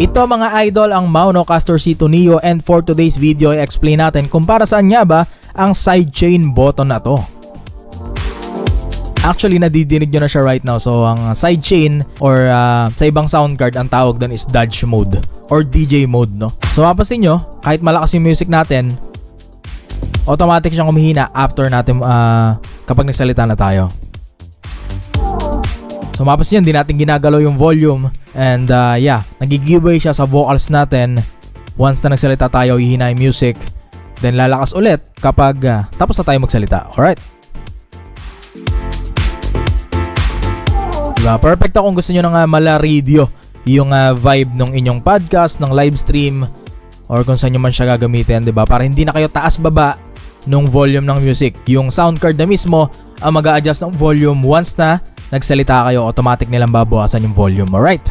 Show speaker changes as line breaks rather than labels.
Ito mga idol ang Mauno Castor C2 Neo, and for today's video i-explain natin kung para saan nga ba ang sidechain button na to. Actually nadidinig nyo na siya right now. So ang sidechain or sa ibang sound card ang tawag doon is dodge mode or DJ mode, no? So mapapansin nyo, kahit malakas yung music natin, automatic siyang humihina after natin kapag nagsalita na tayo. So mapapansin nyo, hindi natin ginagalaw yung volume, and nag-giveaway siya sa vocals natin. Once na nagsalita tayo, hihina yung music, then lalakas ulit kapag tapos na tayo magsalita. Alright? Diba? Perfect kung gusto nyo ng mala-radio yung vibe ng inyong podcast, ng live stream, or kung saan nyo man siya gagamitin, diba? Para hindi na kayo taas-baba nung volume ng music. Yung sound card na mismo ang mag-a-adjust ng volume. Once na nagsalita kayo, automatic nilang babawasan yung volume. Alright?